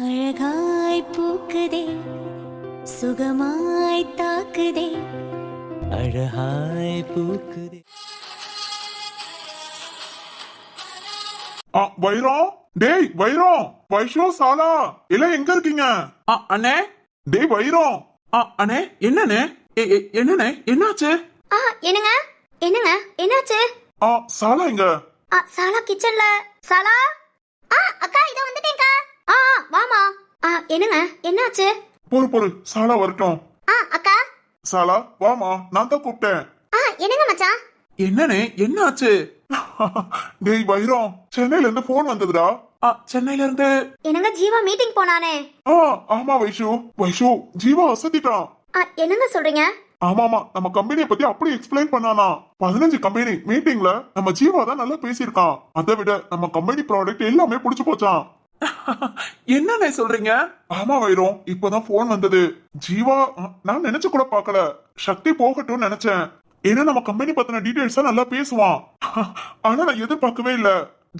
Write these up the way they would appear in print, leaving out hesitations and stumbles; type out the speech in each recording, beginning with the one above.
அழகாய் பூக்குதே சுகமாய் தாக்குதே அழகாய் பூக்குதே. வைரம், டேய் வைரம், வைஷோ சாலா எல்லாம் எங்க இருக்கீங்க? அண்ணே. டேய் வைரம். அண்ணே என்னண்ணே? என்னண்ணே என்னாச்சு? என்னங்க என்னங்க என்னாச்சு? சாலா எங்க? சாலா கிச்சன்ல. சாலா அக்கா இதோ வந்துட்டேன்க்கா. வாமா. என்னங்க என்னாச்சு? பொறு சாலா வரட்டும். அக்கா. சாலா வாமா, நான் தான் கூப்பிட்டேன். என்னங்க மச்சான்? என்னண்ணே என்னாச்சு? டேய் வைரம், சென்னையில இருந்து போன் வந்ததுடா. சென்னையில இருந்து? என்னங்க ஜீவா மீட்டிங் போனானே? ஆமா வைஷு ஜீவா அசத்திட்டான். என்னங்க சொல்றீங்க? ஆமாமா, நம்ம கம்பெனியை பத்தி அப்படி எக்ஸ்பிளைன் பண்ணானா. 15 கம்பெனி மீட்டிங்ல நம்ம ஜீவா தான் நல்லா பேசியிருக்கான். அதை விட நம்ம கம்பெனி ப்ராடக்ட் எல்லாமே புடிச்சு போச்சான். என்னண்ணே சொல்றீங்க? ஆமா வைரம், இப்பதான் போன் வந்தது. ஜீவா நான் நினைச்சு கூட பாக்கல. சக்தி போகட்டும் நினைச்சேன். ஏன்னா நம்ம கம்பெனி பத்தின டீடைல்ஸா நல்லா பேசுவான். ஆனா நான் எதிர்பார்க்கவே இல்ல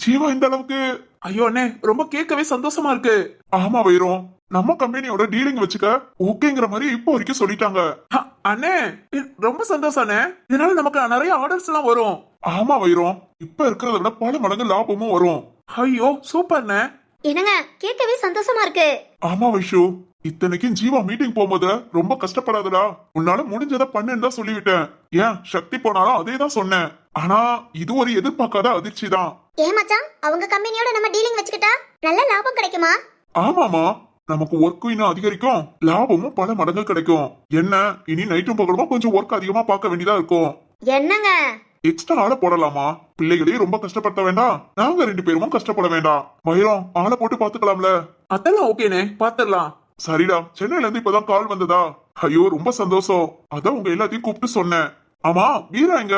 ஜீவா இந்த அளவுக்கு. ஐயோ அண்ணே, ரொம்ப கேட்கவே சந்தோஷமா இருக்கு. ஆமா வைரம், நம்ம கம்பெனியோட டீலிங் வச்சுக்க ஓகேங்கிற மாதிரி இப்போ வரைக்கும் சொல்லிட்டாங்க. அண்ணே ரொம்ப சந்தோஷம் அண்ணே. இதனால நமக்கு நிறைய ஆர்டர்ஸ் எல்லாம் வரும். ஆமா வைரம், இப்ப இருக்கிறத விட பல மடங்கு லாபமும் வரும். ஐயோ சூப்பர்ண்ணே. என்னங்க கேட்கவே சந்தோஷமா இருக்கு. ஆமா வைஷு, இத்தனைக்கும் ஜீவா மீட்டிங் போகும்போது ரொம்ப கஷ்டப்படாதடா, உன்னால முடிஞ்சதை பண்ணுன்னு தான் சொல்லிவிட்டேன். ஏன் சக்தி போனாலும் அதே தான் சொன்னேன். ஆனா இது ஒரு எதிர்பார்க்காத அதிர்ச்சி தான். ஏன் மச்சான், அவங்க கம்பெனியோட நம்ம டீலிங் வச்சுக்கிட்டா நல்ல லாபம் கிடைக்குமா? ஆமாமா, நமக்கு ஒர்க்கும் இன்னும் அதிகரிக்கும், லாபமும் பல மடங்கு கிடைக்கும். என்ன இனி நைட்டும் பகலுமா கொஞ்சம் ஒர்க் அதிகமா பார்க்க வேண்டியதா இருக்கும். என்னங்க எக்ஸ்ட்ரா ஆளை போடலாமா? பிள்ளைகளையும் ரொம்ப கஷ்டப்படுத்த வேண்டாம், நாங்க 2 பேரும் கஷ்டப்பட வேண்டாம். வைரம், ஆளை போட்டு பாத்துக்கலாம்ல? அதெல்லாம் ஓகேண்ணே, பாத்துடலாம். சரிடா, சென்னையில இருந்து இப்பதான் கால் வந்ததா? ஐயோ ரொம்ப சந்தோஷம். அதான் உங்க எல்லாத்தையும் கூப்பிட்டு சொன்னேன். ஆமா வீரா எங்க?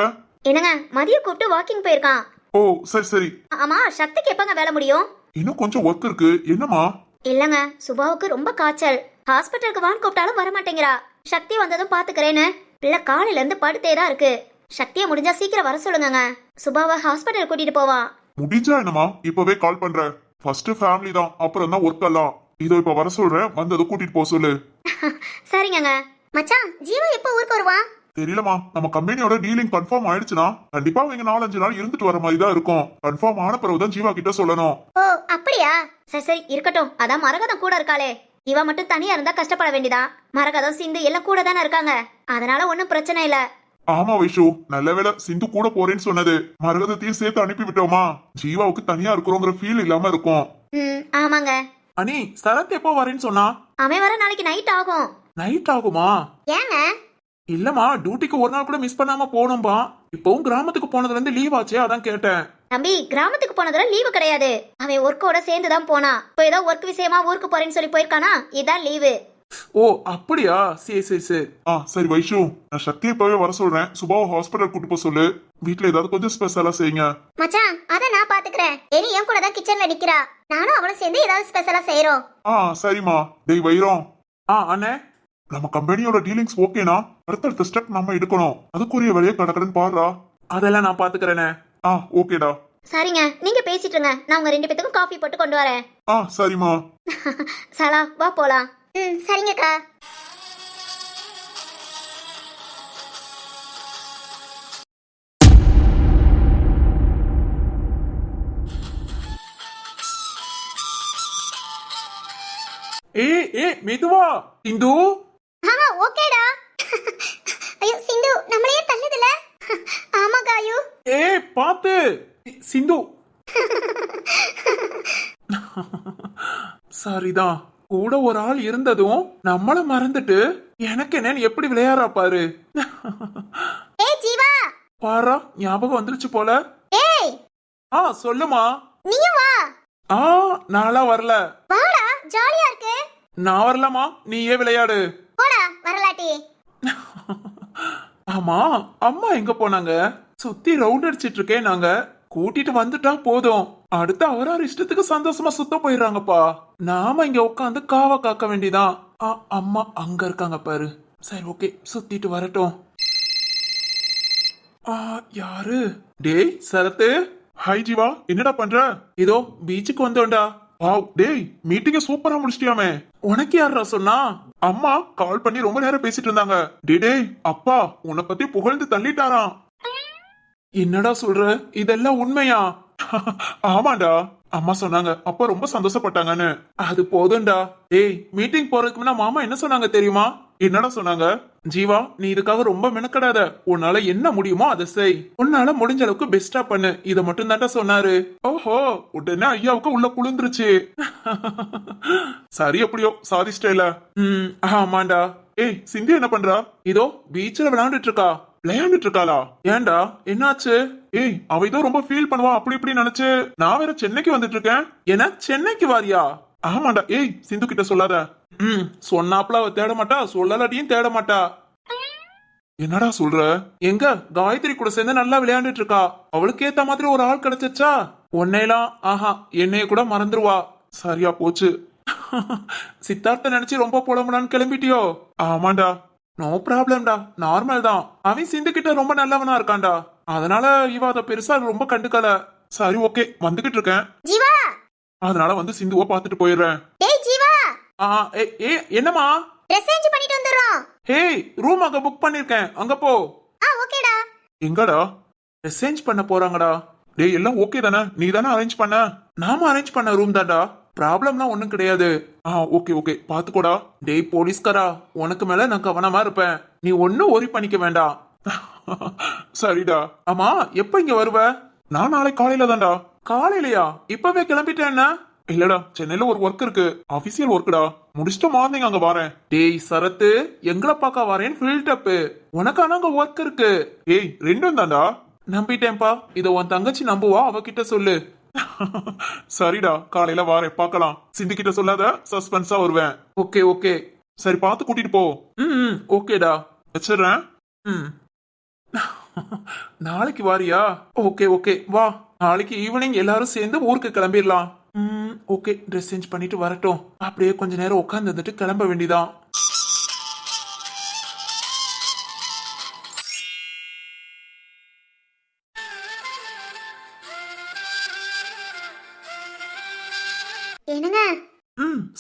என்னங்க மதியம் கூப்பிட்டு வாக்கிங் போயிருக்கான். ஓ சரி. ஆமா சக்திக்கு எப்பங்க வேலை முடியும்? இன்னும் கொஞ்சம் ஒர்க் இருக்கு. என்னமா? இல்லங்க சுபாவுக்கு ரொம்ப காய்ச்சல், ஹாஸ்பிட்டலுக்கு வான்னு கூப்பிட்டாலும் வர மாட்டேங்கிறா. சக்தி வந்ததும் பாத்துக்கிறேன்னு பிள்ளை காலையில இருந்து படுத்தேதான் இருக்கு. சக்தியை முடிஞ்சா சீக்கிரம் வர சொல்லுங்க. சுபாவை ஹாஸ்பிட்டல் கூட்டிட்டு போவான். முடிஞ்சா என்னமா, இப்பவே கால் பண்றேன். ஃபர்ஸ்ட் ஃபேமிலி தான், அப்புறம் தான் ஒர்க் எல்லாம். இதோ இப்ப வர சொல்றேன், வந்தது கூட்டிட்டு போக சொல்லு. சரிங்க. மச்சான் ஜீவா எப்போ ஊருக்கு வருவான்? தெரியலமா, நம்ம கம்பெனியோட டீலிங் கன்ஃபார்ம் ஆயிடுச்சுன்னா கண்டிப்பா அவங்க 4-5 நாள் இருந்துட்டு வர மாதிரி தான் இருக்கும். கன்ஃபார்ம் ஆன பிறகுதான் ஜீவா கிட்ட சொல்லணும். ஓ அப்படியா? சரி இருக்கட்டும். அதான் மரகதம் கூட இருக்காளே, இவ மட்டும் தனியா இருந்தா கஷ்டப்பட வேண்டியதா. மரகதம் சிந்து எல்லாம் கூட தானே இருக்காங்க, அதனால ஒன்னும் பிரச்சனை இல்ல. ஆமா வைஷு, நல்ல வேளை சிந்து கூட போறேன்னு சொன்னது. மரகதத்தையும் சேர்த்து அனுப்பி விட்டோமா, ஜீவாவுக்கு தனியா இருக்கிறோங்கிற ஃபீல் இல்லாம இருக்கும். ஆமாங்க. அனி சரத் எப்போ வரேன்னு சொன்னா? அவன் வர நாளைக்கு நைட் ஆகும். நைட் ஆகுமா? ஏங்க? இல்லம்மா, டியூட்டிக்கு ஒரு நாள் கூட மிஸ் பண்ணாம போனோம்பா. இப்பவும் கிராமத்துக்கு போனதுல இருந்து லீவ் ஆச்சே, அதான் கேட்டேன். தம்பி கிராமத்துக்கு போனதுல லீவு கிடையாது, அவன் ஒர்க்கோட சேர்ந்துதான் போனா. இப்போ ஏதோ ஒர்க் விஷயமா ஊருக்கு போறேன்னு சொல்லி போயிருக்கானா, இதான் லீவு. ஓ அப்படியா? சரி. சரி வைஷு, நான் சக்தியை இப்பவே வர சொல்றேன். சுபாவை ஹாஸ்பிட்டல் கூட்டு போக சொல்லு. வீட்டுல ஏதாவது கொஞ்சம் ஸ்பெஷலா செய்யுங்க. மச்சான் அத நான் பாத்துக்கிறேன். ஏனி என் கூட தான் கிச்சன்ல நிக்கிறா, நானும் அவளும் சேர்ந்து ஏதாவது ஸ்பெஷலா செய்யறோம். சரிம்மா. டேய் வைரம். அண்ணே, நம்ம கம்பெனியோட டீலிங்ஸ் ஓகேனா அடுத்தடுத்த ஸ்டெப் நம்ம எடுக்கணும். அதுக்குரிய வழியை கடக்கடன்னு பாடுறா. அதெல்லாம் நான் பாத்துக்கிறேனே. ஓகேடா. சரிங்க, நீங்க பேசிட்டு இருங்க, நான் உங்க 2 பேத்துக்கும் காஃபி போட்டு கொண்டு வரேன். சரிம்மா. சலா வா போலாம். சரிங்கக்கா. மெதுவா இந்து. ஓகேடா. ஐயோ சிந்து நம்மளையே தள்ளுதுல. ஆமா காயு. பாத்து சிந்து. சரிதான், கூட ஒரு ஆள் இருந்ததும் நம்மள மறந்துட்டு எனக்கு என்னன்னு எப்படி விளையாடுறா பாரு. ஜீவா பாரா, ஞாபகம் வந்துருச்சு போல. சொல்லுமா. நீயும் வா. நாளா வரல. வாடா, ஜாலியா இருக்கு. நான் வரலாமா, நீயே விளையாடு. போடா வரலாட்டி. ஆமா, அம்மா எங்க போனாங்க? சுத்தி ரவுண்ட் அடிச்சிட்டு இருக்கேன். நாங்க கூட்டிட்டு வந்துட்டா போதும், அடுத்து அவரார் இஷ்டத்துக்கு சந்தோஷமா சுத்த போயிடுறாங்கப்பா. நாம இங்க உட்காந்து காவ காக்க வேண்டியதான். அம்மா அங்க இருக்காங்க பாரு. சரி ஓகே, சுத்திட்டு வரட்டும். யாரு? டேய் சரத்து. ஹாய் ஜீவா, என்னடா பண்ற? இதோ பீச்சுக்கு வந்தோண்டா. வாவ் டேய் மீட்டிங்க சூப்பரா முடிச்சிட்டியாமே. உனக்கு யாரா சொன்னா? அம்மா கால் பண்ணி ரொம்ப நேரம் பேசிட்டு இருந்தாங்க. டேய் அப்பா உன்னை பத்தி புகழ்ந்து தள்ளிட்டாராம். என்னடா சொல்ற? இதெல்லாம் உண்மையா? ஆமாண்டா அம்மா சொன்னாங்க, அப்பா ரொம்ப சந்தோஷப்பட்டாங்கன்னு. அது போதும்டா. ஏய் மீட்டிங் போறதுக்கு முன்ன மாமா என்ன சொன்னாங்க தெரியுமா? என்னடா சொன்னாங்க? ஜீவா, நீ இதுக்காக ரொம்ப மெனக்கடாத. உன்னால என்ன முடியுமோ அதை செய். உன்னால முடிஞ்ச அளவுக்கு பெஸ்டா பண்ணு. இத மட்டும் தான்டா சொன்னாரு. ஓஹோ உடனே ஐயாவுக்கு உள்ள குளிர்ந்துருச்சு. சரி எப்படியோ சாதிச்சிட்டேல. ஆமாண்டா. ஏய் சிந்தி என்ன பண்றா? இதோ பீச்ல விளையாண்டுட்டு இருக்கா. விளையாண்டுட்டு இருக்காளா? ஏன்டா என்னாச்சு? ஏய் அவ ஏதோ ரொம்ப ஃபீல் பண்ணுவா அப்படி இப்படி நினைச்சு நான் வேற சென்னைக்கு வந்துட்டு இருக்கேன். என்ன சென்னைக்கு வாரியா? ஆமாண்டா. ஏய் சிந்து கிட்ட சொல்லாத. சொன்னாப்ல அவ தேட மாட்டா, சொல்லலாட்டியும் தேட மாட்டா. என்னடா சொல்ற? எங்க காயத்ரி கூட சேர்ந்து நல்லா விளையாண்டுட்டு இருக்கா. அவளுக்கு ஏத்த மாதிரி ஒரு ஆள் கிடைச்சச்சா. உன்னையெல்லாம் என்னைய கூட மறந்துருவா. சரியா போச்சு. சித்தார்த்த நினைச்சு ரொம்ப புலம்புனான்னு கிளம்பிட்டியோ? ஆமாண்டா. நோ ப்ராப்ளம்டா, நார்மல் தான். அவன் சிந்து கிட்ட ரொம்ப நல்லவனா இருக்கான்டா. அதனால இவ அத பெருசா ரொம்ப கண்டுக்கல. சரி ஓகே வந்துகிட்டு இருக்கேன். ஜீவா அதனால வந்து சிந்துவை பாத்துட்டு போயிடுறேன். டேய் ஜீவா என்னமா? ட்ரெஸ் சேஞ்ச் பண்ணிட்டு வந்துறோம். ஹேய் ரூம் அங்க புக் பண்ணிருக்கேன், அங்க போ. ஓகேடா. எங்கடா? மெசேஜ் பண்ண போறாங்கடா. டேய் எல்லாம் ஓகே தானே? நீ தானே அரேஞ்ச் பண்ண? நாம அரேஞ்ச் பண்ண ரூம் தான்டா. ப்ராப்ளம்லாம் ஒண்ணும் கிடையாது. ஓகே ஓகே பாத்துக்கோடா. டேய் போலீஸ்காரா, உனக்கு மேல நான் கவனமா இருப்பேன். நீ ஒன்னும் ஒரி பண்ணிக்க வேண்டாம். சரிடா. ஆமா எப்ப இங்க வருவ? நான் நாளை காலையில தான்டா. காலையிலயா? இப்பவே கிளம்பிட்டேன்னா? இல்லடா சென்னையில ஒரு ஒர்க் இருக்கு, அபிஷியல் ஒர்க்குடா. முடிச்சுட்டு மார்னிங் அங்க வரேன். டேய் சரத்து, எங்களை பார்க்க வரேன் ஃபீல்ட் அப். உனக்கான அங்க ஒர்க் இருக்கு. ஏய் ரெண்டும் தான்டா. நம்பிட்டேன்பா. இத உன் தங்கச்சி நம்புவா, அவகிட்ட சொல்லு. சரிடா காலையில வாரேன் பார்க்கலாம். சிந்து கிட்ட சொல்லாத, சஸ்பென்ஸா வருவேன். Okay okay. சரி பார்த்து கூட்டிட்டு போ. ஓகேடா. வச்சிடுறேன். நாளைக்கு வாரியா? ஓகே ஓகே வா. நாளைக்கு ஈவினிங் எல்லாரும் சேர்ந்து ஊருக்கு கிளம்பிடலாம். ஓகே ட்ரெஸ் சேஞ்ச் பண்ணிட்டு வரட்டும். அப்படியே கொஞ்ச நேரம் உட்கார்ந்து வந்துட்டு கிளம்ப வேண்டியதான். என்னங்க?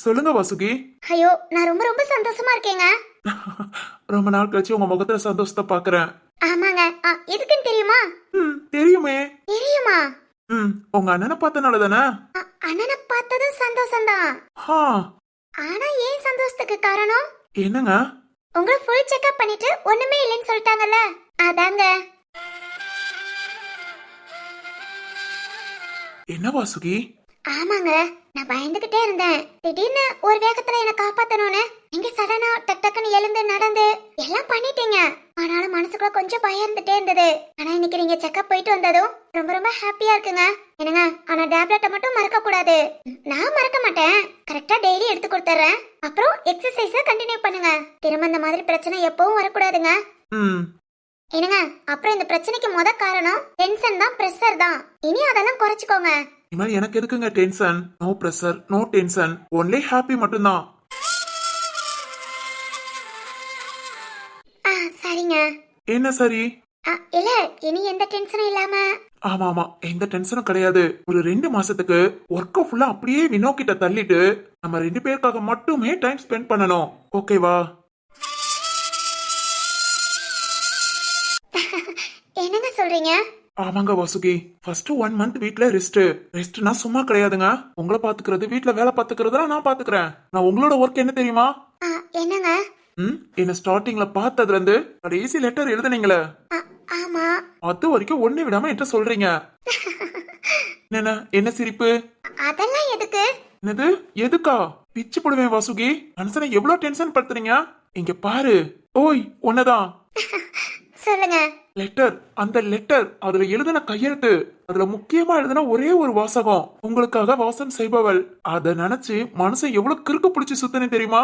சொல்லுங்க வாசுகி. ஐயோ நான் ரொம்ப ரொம்ப சந்தோஷமா இருக்கேங்க. ரொம்ப நாள் கழிச்சு உங்க முகத்துல சந்தோஷத்தை பாக்குறேன். ஆமாங்க. எதுக்குன்னு தெரியுமா? தெரியுமே. தெரியுமா? உங்க அண்ணனை பார்த்தனால தானே? அண்ணனை பார்த்ததும் சந்தோஷம்தான். ஆனா ஏன் சந்தோஷத்துக்கு காரணம்? என்னங்க? உங்களை ஃபுல் செக்அப் பண்ணிட்டு ஒண்ணுமே இல்லைன்னு சொல்லிட்டாங்கல்ல, அதாங்க. என்ன வாசுகி? ஆமாங்க, நான் பயந்துகிட்டே இருந்தேன். திடீர்னு ஒரு வேகத்துல என்ன காப்பாத்தணும்னு நீங்க சடனா டக் டக்குன்னு எழுந்து நடந்து எல்லாம் பண்ணிட்டீங்க. ஆனாலும் மனசுக்குள்ள கொஞ்சம் பயம் இருந்துட்டே இருந்தது. ஆனா இன்னைக்கு நீங்க செக்அப் போயிட்டு வந்ததும் ரொம்ப ரொம்ப ஹாப்பியா இருக்குங்க. என்னங்க, ஆனா டேப்லெட்டை மட்டும் மறக்க கூடாது. நான் மறக்க மாட்டேன், கரெக்டா டெய்லி எடுத்து கொடுத்துறேன். அப்புறம் எக்ஸசைஸ கண்டினியூ பண்ணுங்க. திரும்ப இந்த மாதிரி பிரச்சனை எப்பவும் வரக்கூடாதுங்க. என்னங்க, அப்புறம் இந்த பிரச்சனைக்கு முத காரணம் டென்ஷன் தான், பிரஷர் தான். இனி அதெல்லாம் குறைச்சுக்கோங்க. இனிமேல் எனக்கு எதுக்குங்க tension? No pressure, no tension, only happy மட்டும்தான். சரிங்க. என்ன சரி? இல்ல, இனி எந்த டென்ஷனும் இல்லாம. ஆமா ஆமா, எந்த டென்ஷனும் கிடையாது. ஒரு 2 மாசத்துக்கு ஒர்க்க ஃபுல்லா அப்படியே வினோ கிட்ட தள்ளிட்டு நம்ம 2 பேருக்காக மட்டுமே டைம் ஸ்பெண்ட் பண்ணணும். ஓகேவா? என்னங்க சொல்றீங்க? ஆமாங்க வாசுகி, ஃபர்ஸ்ட் 1 மந்த் வீட்ல ரெஸ்ட்னா சும்மா கிடையாதுங்க. உங்களை பாத்துக்கிறது, வீட்ல வேலை பாத்துக்கிறதுலாம் நான் பாத்துக்கிறேன். நான் உங்களோட ஒர்க் என்ன தெரியுமா? என்னங்க? என்ன ஸ்டார்டிங்ல பார்த்ததுல இருந்து கடைசி லெட்டர் எழுதுனீங்களே, ஆமா, அது வரைக்கும் ஒண்ணு விடாம என்கிட்ட சொல்றீங்க. என்ன சிரிப்பு? அதெல்லாம் எதுக்கு? என்னது எதுக்கா? பிச்சு போடுவேன் வாசுகி. மனசனை எவ்வளவு டென்ஷன் படுத்துறீங்க. இங்க பாரு. ஓய் உன்னதான். சொல்லுங்க. லெட்டர், அந்த லெட்டர், அதுல எழுதின கையெழுத்து, அதுல முக்கியமா எழுதின ஒரே ஒரு வாசகம், உங்களுக்காக வாசம் செய்பவள். அத நினைச்சு மனசை எவ்வளவு கிறுக்கு பிடிச்சு சுத்தனே தெரியுமா?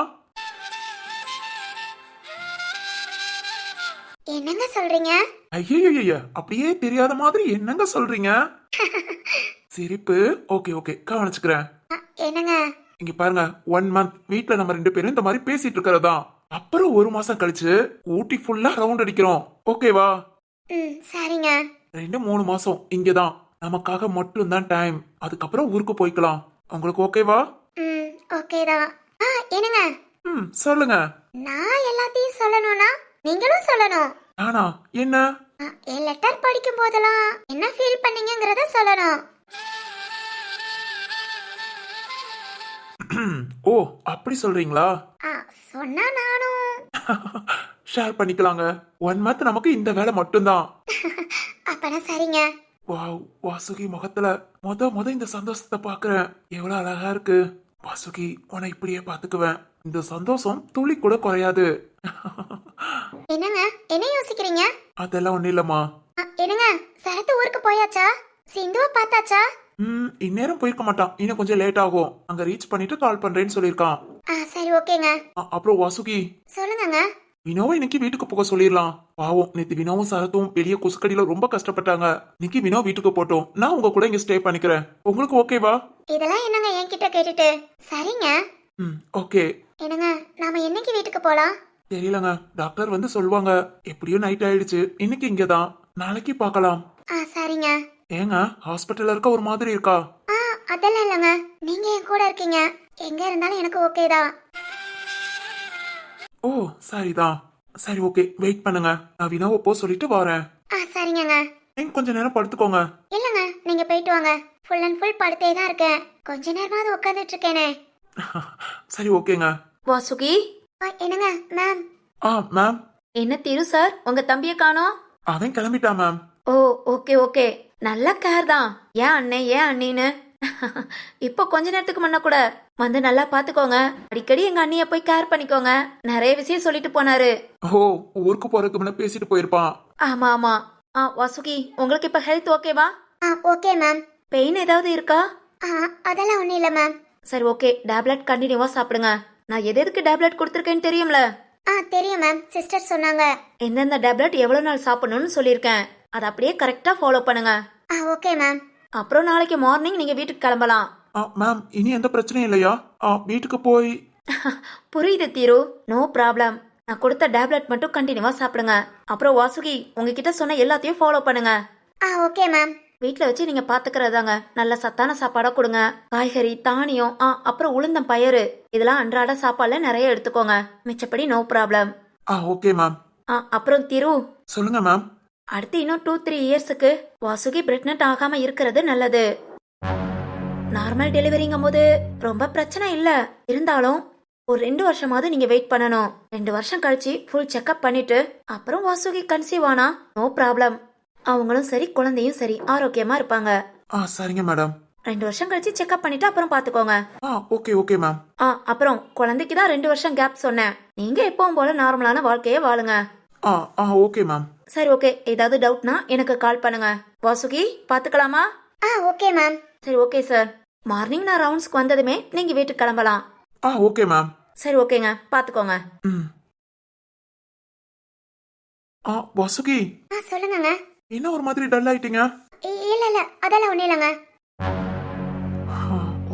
என்னங்க சொல்றீங்க? ஐயய்ய, அப்படியே தெரியாத மாதிரி என்னங்க சொல்றீங்க? சிரிப்பு. ஓகே ஓகே, கவனிச்சுக்கிறேன். என்னங்க? இங்க பாருங்க, 1 மந்த் வீட்ல நம்ம 2 பேரும் இந்த மாதிரி பேசிட்டு இருக்கிறதா. அப்புறம் 1 மாசம் கழிச்சு ஊட்டி ஃபுல்லா ரவுண்ட் அடிக்கிறோம். ஓகேவா? சரிங்க. 2-3 மாசம் இங்கதான் நமக்காக மட்டும் தான் டைம். அதுக்கப்புறம் ஊருக்கு போய்க்கலாம். உங்களுக்கு ஓகேவா? ம் ஓகே தான். என்னங்க, சொல்லுங்க. நான் எல்லாத்தையும் சொல்லணும்னா நீங்களும் சொல்லணும். ஆனா என்ன? என் லெட்டர் படிக்கும் போதெல்லாம் என்ன ஃபீல் பண்ணீங்கங்கறத சொல்லணும். ஓ, அப்படி சொல்றீங்களா? சொன்னா நானும் ஷேர் பண்ணிக்கலாங்க. 1 மந்த் நமக்கு இந்த வேலை மட்டும்தான். அப்பனா சரிங்க. வாவ், வாசுகி முகத்துல முத இந்த சந்தோஷத்தை பாக்குறேன். எவ்வளவு அழகா இருக்கு. வாசுகி, உன்னை இப்படியே பாத்துக்குவேன். இந்த சந்தோஷம் துளி கூட குறையாது. என்னங்க, என்ன யோசிக்கிறீங்க? அதெல்லாம் ஒண்ணு இல்லம்மா. என்னங்க, சரத்து ஊருக்கு போயாச்சா? சிந்துவை பார்த்தாச்சா? இந்நேரம் போயிருக்க மாட்டான். இன்னும் கொஞ்சம் லேட் ஆகும். அங்க ரீச் பண்ணிட்டு கால் பண்றேன்னு சொல்லிருக்கான். சரி ஓகேங்க. அப்புறம் வாசுகி, சொல்லுங்க. வினோவை இன்னைக்கு வீட்டுக்கு போக சொல்லிடலாம். பாவம், நேத்து வினோவும் சரத்தும் பெரிய குசுக்கடியில ரொம்ப கஷ்டப்பட்டாங்க. இன்னைக்கு வினோ வீட்டுக்கு போட்டோம். நான் உங்க கூட இங்க ஸ்டே பண்ணிக்கிறேன். உங்களுக்கு ஓகேவா? இதெல்லாம் என்னங்க என்கிட்ட கேட்டுட்டு? சரிங்க. ஓகே. என்னங்க, நாம என்னைக்கு வீட்டுக்கு போலாம்? தெரியலங்க, டாக்டர் வந்து சொல்லுவாங்க. எப்படியும் நைட் ஆயிடுச்சு. இன்னைக்கு இங்கதான். நாளைக்கு பார்க்கலாம். சரிங்க. ஏங்க, ஹாஸ்பிட்டல்ல இருக்க ஒரு மாதிரி இருக்கா? அதெல்லாம் இல்லங்க, நீங்க என் கூட இருக்கீங்க. எங்க இருந்தாலும் எனக்கு ஓகே தான். ஓ சரிதான். சரி ஓகே, வெயிட் பண்ணுங்க. நான் வினோவை போ சொல்லிட்டு வரேன். சரிங்க. நீங்க கொஞ்ச நேரம் படுத்துக்கோங்க. இல்லங்க, நீங்க போயிட்டு வாங்க. ஃபுல் அண்ட் ஃபுல் படுத்தே தான் இருக்கேன். கொஞ்ச நேரமாவது உட்காந்துட்டு இருக்கேனே. சரி ஓகேங்க. வாசுகி. என்னங்க மேம்? மேம். என்ன திரு சார், உங்க தம்பிய காணோம்? அவன் கிளம்பிட்டான் மேம். ஓ ஓகே ஓகே, நல்ல கேர் தான். ஏன் அண்ணே ஏன் அண்ணின்னு இப்போ கொஞ்ச நேரத்துக்கு முன்ன கூட வந்து நல்லா பாத்துக்கோங்க. அடிக்கடி எங்க அண்ணிய போய் கேர் பண்ணிக்கோங்க. நிறைய விஷயம் சொல்லிட்டு போனாரு. ஓ, ஊருக்கு போறதுக்கு முன்ன பேசிட்டு போயிருப்பான். ஆமா ஆமா. வாசுகி, உங்களுக்கு இப்ப ஹெல்த் ஓகேவா? Okay ma'am. பெயின் ஏதாவது இருக்கா? அதெல்லாம் ஒண்ணும் இல்ல மேம். சரி ஓகே, டேப்லெட் கண்டினியூவா சாப்பிடுங்க. நான் எதுக்கு டேப்லெட் கொடுத்துருக்கேன்னு தெரியும்ல? தெரியும் மேம், சிஸ்டர் சொன்னாங்க. எந்தெந்த டேப்லெட் எவ்வளவு நாள் சாப்பிடணும்னு சொல்லியிருக்கேன். அதை அப்படியே கரெக்டா ஃபாலோ பண்ணுங்க. Okay ma'am. அப்புறம் நாளைக்கு மார்னிங் நீங்க வீட்டுக்கு கிளம்பலாம். மேம், இனி எந்த பிரச்சனையும் இல்லையா? வீட்டுக்கு போய் புரியுது தீரு, நோ ப்ராப்ளம். நான் கொடுத்த டேப்லெட் மட்டும் கண்டினியூவா சாப்பிடுங்க. அப்புறம் வாசுகி, உங்ககிட்ட சொன்ன எல்லாத்தையும் ஃபாலோ பண்ணுங்க. Okay ma'am. வீட்டில் வச்சு நீங்க பாத்துக்கிறதாங்க. நல்ல சத்தான சாப்பாடா கொடுங்க. காய்கறி, தானியம், அப்புறம் உளுந்தம் பயறு, இதெல்லாம் அன்றாட சாப்பாடுல நிறைய எடுத்துக்கோங்க. மிச்சப்படி நோ ப்ராப்ளம். Okay ma'am. அப்புறம் திரு, சொல்லுங்க மேம். அடுத்து இன்னும் 2-3 இயர்ஸுக்கு வாசுகி பிரெக்னென்ட் ஆகாம இருக்கிறது நல்லது. நார்மல் டெலிவரிங்கும் போது ரொம்ப பிரச்சனை இல்ல. இருந்தாலும் ஒரு 2 வருஷமாவது நீங்க வெயிட் பண்ணணும். 2 வருஷம் கழிச்சு ஃபுல் செக்அப் பண்ணிட்டு அப்புறம் வாசுகி கன்சீவ் ஆனா நோ ப்ராப்ளம். அவங்களும் சரி, குழந்தையும் சரி ஆரோக்கியமா இருப்பாங்க. சரிங்க மேடம். 2 வருஷம் கழிச்சு செக்அப் பண்ணிட்டு அப்புறம் பாத்துக்கோங்க. Okay okay ma'am. அப்புறம் குழந்தைக்கு தான் 2 வருஷம் கேப் சொன்னேன். நீங்க எப்பவும் போல நார்மலான வாழ்க்கையே வாழுங்க. Okay ma'am. சரி ஓகே, ஏதாவது டவுட்னா எனக்கு கால் பண்ணுங்க. வாசுகி, பாத்துக்கலாமா? Okay ma'am. சரி ஓகே சார். மார்னிங் நான் ரவுண்ட்ஸ்க்கு வந்ததுமே நீங்க வீட்டுக்கு கிளம்பலாம். Okay ma'am. சரி ஓகேங்க, பாத்துக்கோங்க. வாசுகி, சொல்லுங்க. என்ன ஒரு மாதிரி டல் ஆயிட்டீங்க? இல்ல அதெல்லாம் ஒண்ணும் இல்லங்க.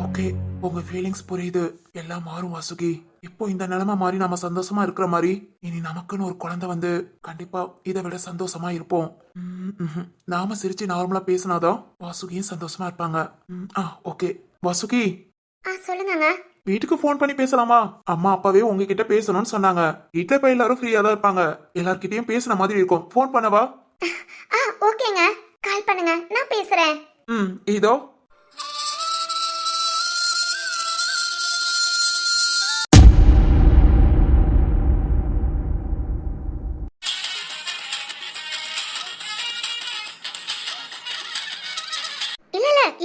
ஓகே, உங்க ஃபீலிங்ஸ் புரியுது. எல்லாம் மாறும் வாசுகி. இப்போ இந்த நிலைமை மாறி நாம சந்தோஷமா இருக்கிற மாதிரி இனி நமக்குன்னு ஒரு குழந்தை வந்து கண்டிப்பா இதை விட சந்தோஷமா இருப்போம். நாம சிரிச்சு நார்மலா பேசினாதான் வாசுகியும் சந்தோஷமா இருப்பாங்க. ஓகே வாசுகி. சொல்லுங்க. வீட்டுக்கு போன் பண்ணி பேசலாமா? அம்மா அப்பாவே உங்ககிட்ட பேசணும்னு சொன்னாங்க. வீட்டுல இப்ப எல்லாரும் ஃப்ரீயா தான் இருப்பாங்க. எல்லார்கிட்டயும் பேசின மாதிரி இருக்கும். போன் பண்ணவா? ஓகேங்க, கால் பண்ணுங்க, நான் பேசுறேன். இதோ.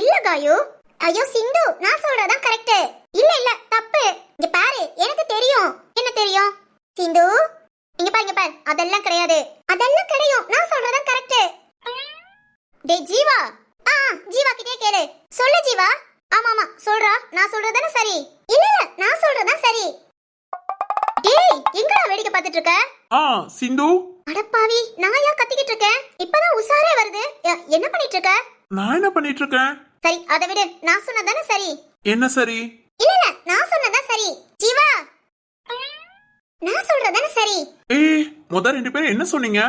இல்ல காயு. ஐயோ சிந்து, நான் சொல்றதான் கரெக்ட். இல்ல தப்பு. இங்க பாரு, எனக்கு தெரியும். என்ன தெரியும்? சிந்து, இங்க பாரு, அதெல்லாம் கிடையாது. அதெல்லாம் கிடையும். நான் சொல்றதான் கரெக்ட். டேய் ஜீவா. ஜீவா கிட்டே கேளு. சொல்லு ஜீவா. ஆமா சொல்றா. நான் சொல்றதானே சரி. இல்ல நான் சொல்றதான் சரி. டேய், எங்கடா வேடிக்கை பார்த்துட்டு இருக்க? சிந்து. அடப்பாவி, நான் ஏன் கத்திக்கிட்டு இருக்கேன்? இப்பதான் உசாரே வருது. என்ன பண்ணிட்டு இருக்க? நான் என்ன பண்ணிட்டு இருக்கேன்? சரி, அதை விடு. நான் சொன்னதானே சரி. என்ன சரி? இல்ல நான் சொன்னதான் சரி. ஜீவா, நான் சொல்றதானே சரி. முத 2 பேரும் என்ன சொன்னீங்க?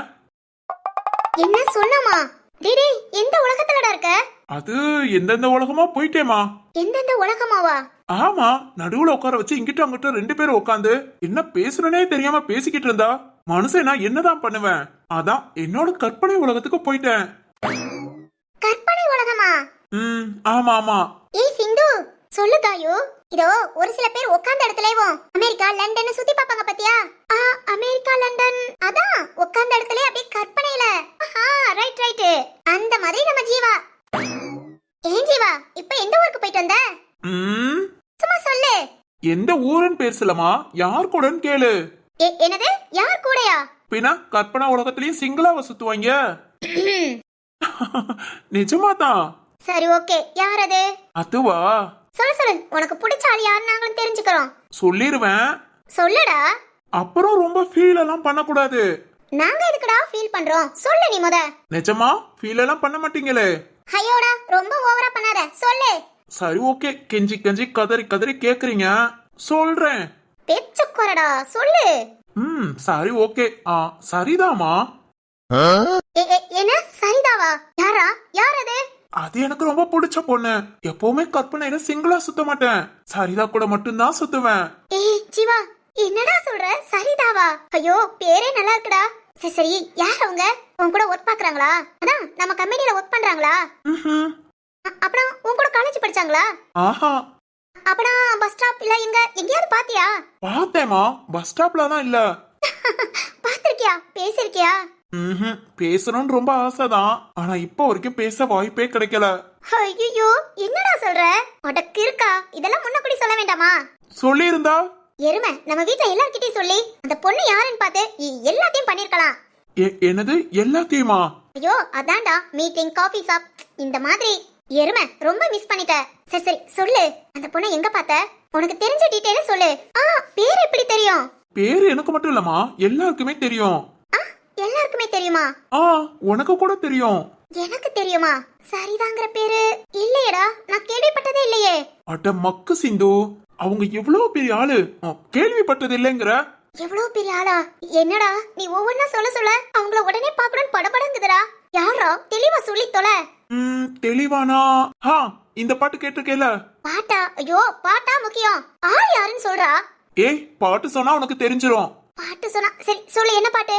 என்ன சொன்னமா? டிடி எந்த உலகத்துலடா இருக்க? அது எந்தெந்த உலகமா போயிட்டேமா. எந்தெந்த உலகமாவா? ஆமா, நடுவுல உட்கார வச்சு இங்கிட்ட அங்கிட்ட ரெண்டு பேரும் உட்காந்து என்ன பேசுறனே தெரியாம பேசிக்கிட்டு இருந்தா மனுஷன் நான் என்னதான் பண்ணுவேன். அதான் என்னோட கற்பனை உலகத்துக்கு போயிட்டேன். கற்பனை உலகமா? ஆமா ஆமா. ஏய் சிந்து, சொல்லு தாயு. இதோ ஒரு சில பேர் உட்கார்ந்த இடத்துலயும் அமெரிக்கா லண்டன் சுத்தி பாப்பாங்க பாத்தியா? அமெரிக்கா லண்டன் அதான் உட்கார்ந்த இடத்துல அப்படியே கற்பனையில. ரைட் ரைட், அந்த மாதிரி நம்ம ஜீவா. ஏன் ஜீவா இப்ப எந்த ஊருக்கு போயிட்டு வந்த? சும்மா சொல்லு. எந்த ஊருன்னு பேர் சொல்லமா, யார் கூடன்னு கேளு. என்னது யார் கூடயா? பின்னா கற்பனை உலகத்திலயும் சிங்களாவ சுத்துவாங்க. நிஜமாதான். சரி ஓகே, யார் அது? அதுவா? சொல்லு சொல்லு, உனக்கு பிடிச்ச ஆள் யாரு நாங்களும் தெரிஞ்சுக்கிறோம். சொல்லிருவேன். சொல்லுடா. அப்புறம் ரொம்ப ஃபீல் எல்லாம் பண்ணக்கூடாது. நாங்க எதுக்குடா ஃபீல் பண்றோம், சொல்லு நீ முத. நிஜமா ஃபீல் எல்லாம் பண்ண மாட்டீங்களே? ஐயோடா ரொம்ப ஓவரா பண்ணாத, சொல்லு. சரி ஓகே, கெஞ்சி கெஞ்சி கதறி கதறி கேக்குறீங்க, சொல்றேன். பேச்சுக்கோரடா, சொல்லு. சரி ஓகே. சரிதாமா. என்ன சரிதாவா? யாரா? யார் அது? அது எனக்கு ரொம்ப பிடிச்ச பொண்ணு. எப்பவுமே கற்பனையில சிங்கிளா சுத்த மாட்டேன், சரிதா கூட மட்டும்தான் சுத்துவேன். ஏய் ஜீவா, என்னடா சொல்ற? சரிதாவா? ஐயோ பேரே நல்லா இருக்குடா. சரி சரி, யார் அவங்க? உன் கூட ஒர்க் பாக்குறாங்களா? அதான் நம்ம கம்பெனில ஒர்க் பண்றாங்களா? அப்புறம் உன் கூட காலேஜ் படிச்சாங்களா? ஆஹா. அப்பனா பஸ் ஸ்டாப் இல்ல எங்கயாவது பாத்தியா? பார்த்தேமா, பஸ் ஸ்டாப்ல தான் இல்ல. பாத்திருக்கியா? பேசிருக்கியா? பேசணும்னு ரொம்ப ஆசைதான், ஆனா இப்ப வரைக்கும் பேச வாய்ப்பே கிடைக்கல. ஐயோ என்னடா சொல்ற? உனக்கு இருக்கா? இதெல்லாம் முன்னக்கூடி சொல்ல வேண்டாமா? சொல்லி இருந்தா எருமை, நம்ம வீட்ல எல்லார்கிட்டயும் சொல்லி அந்த பொண்ணு யாருன்னு பார்த்து எல்லாத்தையும் பண்ணிருக்கலாம். என்னது எல்லாத்தையுமா? ஐயோ அதான்டா, மீட்டிங் காஃபி ஷாப் இந்த மாதிரி. எருமை ரொம்ப மிஸ் பண்ணிட்ட. சரி சரி சொல்லு, அந்த பொண்ணை எங்க பார்த்த? உனக்கு தெரிஞ்ச டீடைல சொல்லு. பேர் எப்படி தெரியும்? பேரு எனக்கு மட்டும் இல்லம்மா, எல்லாருக்குமே தெரியும். எல்லாருக்குமே தெரியுமா? உனக்கு கூட தெரியும். எனக்கு தெரியுமா? சரிதாங்கிற பேரு இல்லையடா, நான் கேள்விப்பட்டதே இல்லையே. அட மக்கு சிந்து, அவங்க எவ்வளவு பெரிய ஆளு, கேள்விப்பட்டது இல்லைங்கிற? எவ்வளவு பெரிய ஆளா? என்னடா நீ ஒவ்வொன்னா சொல்ல சொல்ல அவங்கள உடனே பாக்கணும்னு படபடங்குதுடா. யாரா? தெளிவா சொல்லி தொலை. தெளிவானா? இந்த பாட்டு கேட்டிருக்கேல? பாட்டா? ஐயோ பாட்டா முக்கியம், ஆள் யாருன்னு சொல்றா. ஏய், பாட்டு சொன்னா உனக்கு தெரிஞ்சிரும். பாட்டு சொன்னா சரி சொல்லு, என்ன பாட்டு?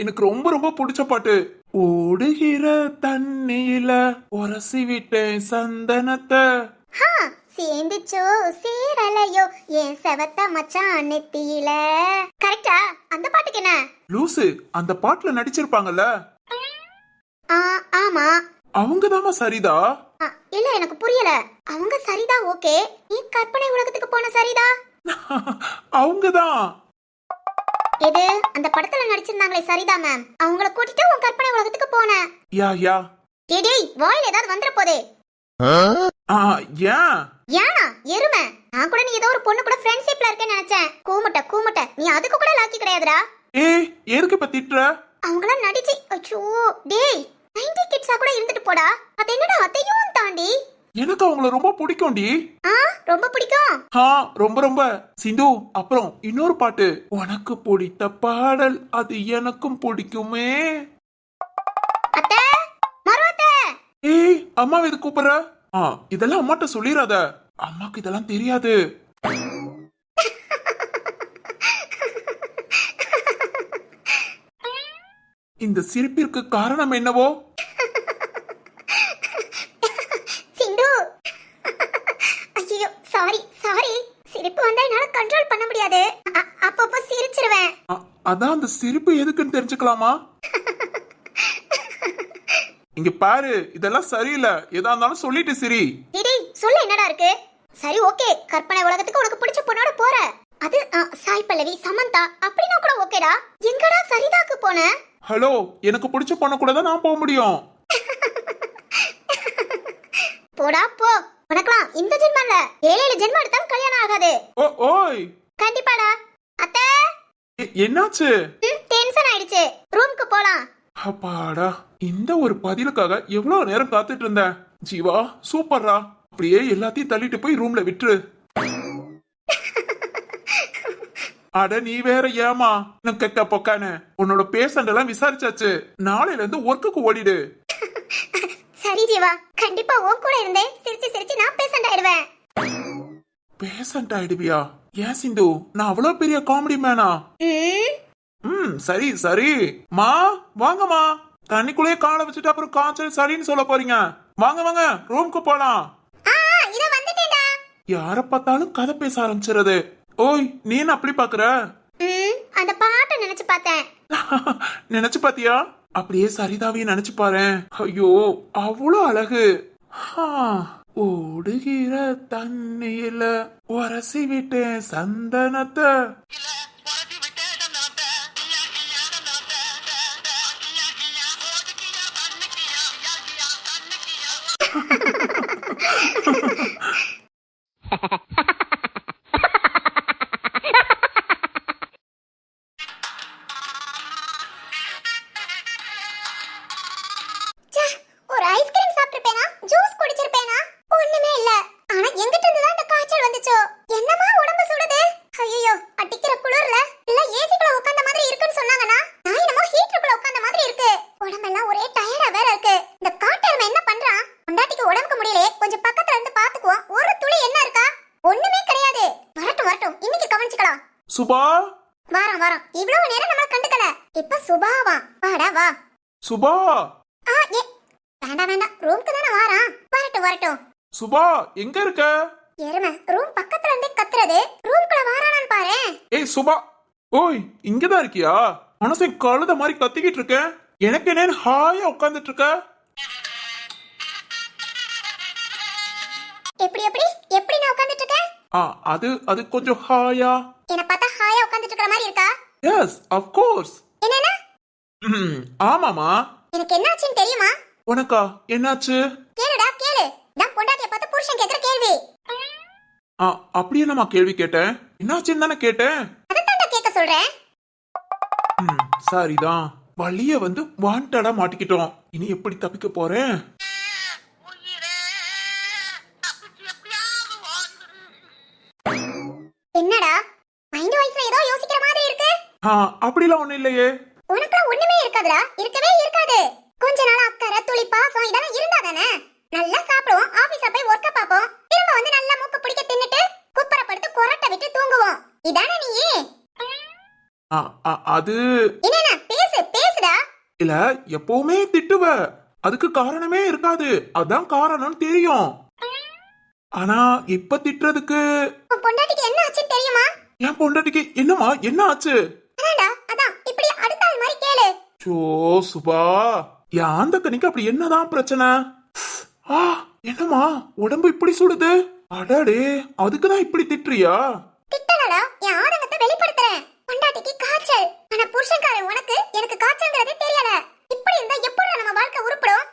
எனக்கு ரொம்ப ரொம்ப பிடிச்ச பாட்டு. ஓடுகிற தண்ணியில உரசி விட்டேன் சந்தனத்தை. சேர்ந்துச்சோ சேரலையோ என் செவத்த மச்சான் நெத்தியில. கரெக்டா? அந்த பாட்டுக்கு என்ன? லூசு, அந்த பாட்டுல நடிச்சிருப்பாங்கல்ல? ஆமா. அவங்கதாமா சரிதா? இல்ல எனக்கு புரியல. அவங்க சரிதா ஓகே, நீ கற்பனை உலகத்துக்கு போன சரிதா? அவங்கதான். எது அந்த படத்துல நடிச்சிருந்தாங்களே சரிதா மேம், அவங்கள கூட்டிட்டு உன் கற்பனை உலகத்துக்கு போன? யா. டேய் வாயில ஏதாவது வந்துற போதே. ஏனா எருமை, நான் கூட நீ ஏதோ ஒரு பொண்ணு கூட ஃப்ரெண்ட்ஷிப்ல இருக்கேன்னு நினைச்சேன். கூமுட்ட நீ அதுக்கு கூட லாக்கி கிடையாதுடா. ஏய் எதுக்கு இப்ப திட்ற? அவங்கள நடிச்சி அச்சோ டேய் 90 கிட்ஸா கூட இருந்துட்டு போடா. அது என்னடா அதையும் தாண்டி? எனக்கு அவங்கள ரொம்ப பிடிக்கும்டி. ரொம்ப பிடிக்கும். ரொம்ப ரொம்ப. சிந்து, அப்புறம் இன்னொரு பாட்டு. உனக்கு பிடித்த பாடல் அது எனக்கும் பிடிக்குமே. அத்தை மருவத்தை. ஏய் அம்மா எது கூப்பிடுற? இதெல்லாம் அம்மாட்ட சொல்லிராத, அம்மாக்கு இதெல்லாம் தெரியாது. இந்த சிரிப்பிற்கு காரணம் என்னவோ? சிந்து, ஐயோ சாரி சிரிப்பு வந்தா என்னால கண்ட்ரோல் பண்ண முடியாது, அப்பப்போ சிரிச்சிருவேன். அதான் அந்த சிரிப்பு எதுக்குன்னு தெரிஞ்சுக்கலாமா? இங்க பாரு, இதெல்லாம் சரியில்லை, எதா இருந்தாலும் சொல்லிட்டு சிரி. சொல்ல என்னடா இருக்கு? சரி ஓகே, கற்பனை உலகத்துக்கு உனக்கு பிடிச்ச பொண்ணோட போற. அது சாய் பல்லவி சமந்தா அப்படினா கூட ஓகேடா. எங்கடா சரிதாக்கு போன? ஹலோ, எனக்கு பிடிச்ச பொண்ணு கூட தான் நான் போக முடியும். போடா போ, உனக்குலாம் இந்த ஜென்மம் இல்ல 7 ஜென்மம் எடுத்தாலும் கல்யாணம் ஆகாது. ஓய் கண்டிப்பாடா. அத்தை என்னாச்சு? டென்ஷன் ஆயிடுச்சு, ரூமுக்கு போலாம். அப்பாடா, இந்த ஒரு பதிலுக்காக எவ்வளவு நேரம் காத்துட்டு இருந்தேன். ஜீவா சூப்பர்ரா, அப்படியே எல்லாத்தையும் தள்ளிட்டு போய் ரூம்ல விட்டுரு. அட நீ வேற ஏமா கெட்ட பொக்கானு, உன்னோட பேஷண்ட் எல்லாம் விசாரிச்சாச்சு, நாளையில இருந்து ஒர்க்குக்கு ஓடிடு. சரி ஜீவா, கண்டிப்பா உன் கூட இருந்தே சிரிச்சு சிரிச்சு நான் பேஷண்ட் ஆயிடுவேன். பேஷண்ட் ஆயிடுவியா? ஏன் சிந்து, நான் அவ்வளவு பெரிய காமெடி மேனா? சரி சரி. மா வாங்கம்மா, தண்ணிக்குள்ளேயே காலை வச்சுட்டு அப்புறம் காய்ச்சல் சரின்னு சொல்ல போறீங்க. வாங்க வாங்க, ரூம்க்கு போலாம். இத வந்துட்டேன்டா. யார பார்த்தாலும் கதை பேச ஆரம்பிச்சிருது. ஓய், நீ என்ன அப்படி பாக்குற? அந்த பாட்டை நினைச்சு பார்த்தேன். நினைச்சு பாத்தியா? அப்படியே சரிதாவையும் நினைச்சு பாரு. ஐயோ, அவ்வளோ அழகு. ஓடுகிற தண்ணியில உரசி விட்டேன் சந்தனத்தை. ஒரு ஐஸ்கிரீம் சாப்பிட்டிருப்பேனா, ஜூஸ் குடிச்சிருப்பேனா, ஒண்ணுமே இல்ல. ஆனா எங்கிட்ட இருந்து தான் இந்த காய்ச்சல் வந்துச்சோ? என்னமா உடம்பு சுடுது? ஐயோ, அடிக்கிற குளிர்ல இல்ல ஏசிக்குள்ள உட்கார்ந்த மாதிரி இருக்குன்னு சொன்னாங்கன்னா, நான் என்னமோ ஹீட்டருக்குள்ள உட்கார்ந்த மாதிரி இருக்கு. உடம்பெல்லாம் ஒரே டயர்டா வேற இருக்கு. இந்த காட்டெருமை என்ன பண்றான்? பொண்டாட்டிக்கு உடம்புக்கு முடியல, கொஞ்சம் பக்கத்துல இருந்து பாத்துக்குவோம். ஒரு துளி என்ன இருக்கா? ஒண்ணுமே கிடையாது. வரட்டும் வரட்டும், இன்னைக்கு கவனிச்சுக்கலாம். சுபா, வாரம் வாரம் இவ்வளவு நேரம் நம்மள கண்டுக்கல. இப்ப சுபாவா? வாடா வா. சுபா, வேண்டாம் வேண்டாம், ரூம்க்கு தானே வாரான். வரட்டும் வரட்டும். சுபா எங்க இருக்க? எருமை ரூம் பக்கத்துல இருந்தே கத்துறது, ரூம்குள்ள வாரானான்னு பாரு. ஏய் சுபா, ஓய் இங்கதான் இருக்கியா? மனசை கழுத மாதிரி கத்திக்கிட்டு இருக்க. எனக்கு என்னன்னு ஹாயா உட்கார்ந்துட்டு இருக்க? எப்படி எப்படி எப்படி நான் உட்கார்ந்துட்டு இருக்கேன்? அது அது கொஞ்சம் ஹாயா. என்ன பார்த்தா ஹாயா உட்கார்ந்துட்டு இருக்கற மாதிரி இருக்கா? Yes of course. என்னன்னா? ஆமாமா. எனக்கு என்னாச்சுன்னு தெரியுமா? உனக்கா என்னாச்சு? கேளுடா கேளு. நான் பொண்டாட்டிய பார்த்து புருஷன் கேக்குற கேள்வி. அப்படியே நம்ம கேள்வி கேட்டேன். என்னாச்சுன்னு தானே கேட்டேன். அதான் கேட்க சொல்றேன். சரிதான். வழிய வந்து வாண்டடா மாட்டிக்கிட்டோம். இனி எப்படி தப்பிக்க போறேன்? என்னடா மைண்ட் வாய்ஸ்ல ஏதோ யோசிக்கிற மாதிரி இருக்கு? அப்படிலாம் ஒண்ணு இல்லையே. உனக்குலாம் ஒண்ணுமே இருக்காதுடா, இருக்கவே இருக்காது. கொஞ்ச நாள் அக்கறை துளி பாசம் இதெல்லாம் இருந்தா தானே நல்லா சாப்பிடுவோம், ஆபீஸ்ல போய் ஒர்க்க பாப்போம், திரும்ப வந்து நல்லா மூக்க பிடிக்க தின்னுட்டு குப்பரப்படுத்து கொரட்டை விட்டு தூங்குவோம். இதானே நீ? அது என்னென்ன பேசு பேசுடா. இல்ல, எப்பவுமே திட்டுவ, அதுக்கு காரணமே இருக்காது. அதான் காரணம் தெரியும். ஆனா இப்ப திட்டுறதுக்கு உன் பொண்டாட்டிக்கு என்ன ஆச்சுன்னு தெரியுமா? என் பொண்டாட்டிக்கு என்னமா என்ன ஆச்சு? அதான்டா அதான் இப்படி அடுத்த ஆள் மாதிரி கேளு. சோ சுபா, என் அந்த கணிக்கு அப்படி என்னதான் பிரச்சனை? என்னமா உடம்பு இப்படி சுடுது? அடடே, அதுக்குதான் இப்படி திட்டுறியா? திட்டலடா, என் ஆதங்கத்தை வெளிப்படுத்துறேன். பொண்டாட்டிக்கு காய்ச்சல், ஆனா புருஷன்காரன் உனக்கு எனக்கு காய்ச்சல்ங்கிறதே தெரியல. இப்படி இருந்தா எப்படி நம்ம வாழ்க்கை உருப்படும்?